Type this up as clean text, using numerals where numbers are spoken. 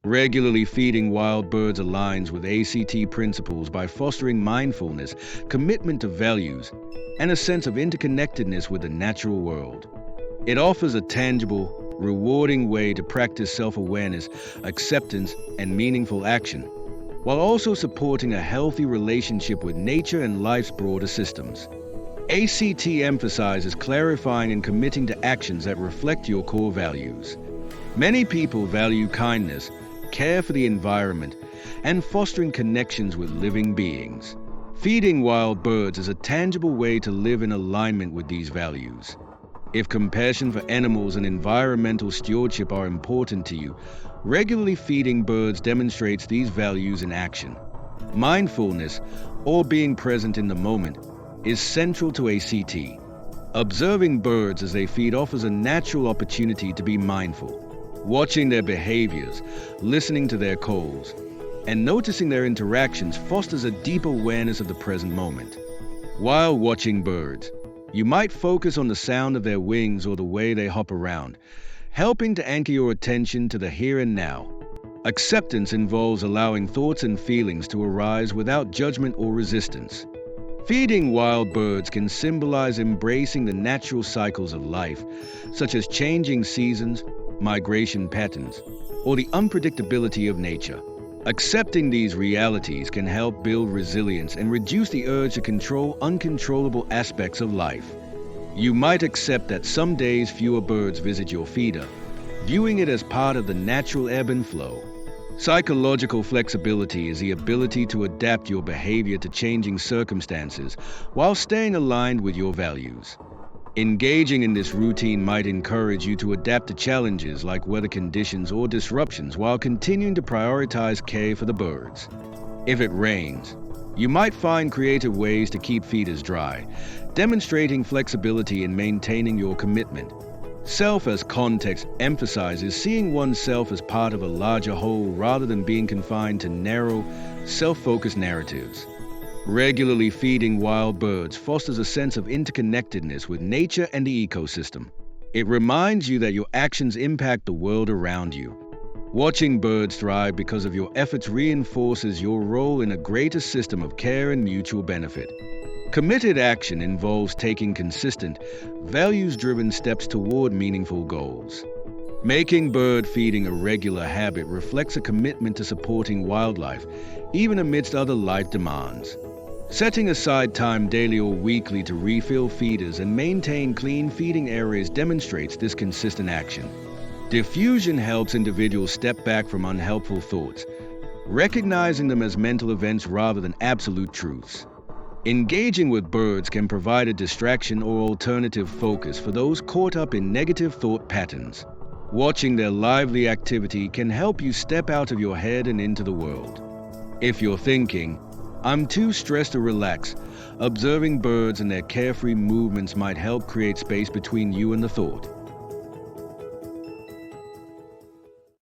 Regularly feeding wild birds aligns with ACT principles by fostering mindfulness, commitment to values, and a sense of interconnectedness with the natural world. It offers a tangible, rewarding way to practice self-awareness, acceptance, and meaningful action, while also supporting a healthy relationship with nature and life's broader systems. ACT emphasizes clarifying and committing to actions that reflect your core values. Many people value kindness, care for the environment, and fostering connections with living beings. Feeding wild birds is a tangible way to live in alignment with these values. If compassion for animals and environmental stewardship are important to you, regularly feeding birds demonstrates these values in action. Mindfulness, or being present in the moment, is central to ACT. Observing birds as they feed offers a natural opportunity to be mindful. Watching their behaviors, listening to their calls, and noticing their interactions fosters a deep awareness of the present moment. While watching birds, you might focus on the sound of their wings or the way they hop around, helping to anchor your attention to the here and now. Acceptance involves allowing thoughts and feelings to arise without judgment or resistance. Feeding wild birds can symbolize embracing the natural cycles of life, such as changing seasons, migration patterns, or the unpredictability of nature. Accepting these realities can help build resilience and reduce the urge to control uncontrollable aspects of life. You might accept that some days fewer birds visit your feeder, viewing it as part of the natural ebb and flow. Psychological flexibility is the ability to adapt your behavior to changing circumstances while staying aligned with your values. Engaging in this routine might encourage you to adapt to challenges like weather conditions or disruptions while continuing to prioritize care for the birds. If it rains, you might find creative ways to keep feeders dry, demonstrating flexibility in maintaining your commitment. Self as context emphasizes seeing oneself as part of a larger whole rather than being confined to narrow, self-focused narratives. Regularly feeding wild birds fosters a sense of interconnectedness with nature and the ecosystem. It reminds you that your actions impact the world around you. Watching birds thrive because of your efforts reinforces your role in a greater system of care and mutual benefit. Committed action involves taking consistent, values-driven steps toward meaningful goals. Making bird feeding a regular habit reflects a commitment to supporting wildlife, even amidst other life demands. Setting aside time daily or weekly to refill feeders and maintain clean feeding areas demonstrates this consistent action. Diffusion helps individuals step back from unhelpful thoughts, recognizing them as mental events rather than absolute truths. Engaging with birds can provide a distraction or alternative focus for those caught up in negative thought patterns. Watching their lively activity can help you step out of your head and into the world. If you're thinking, "I'm too stressed to relax," observing birds and their carefree movements might help create space between you and the thought.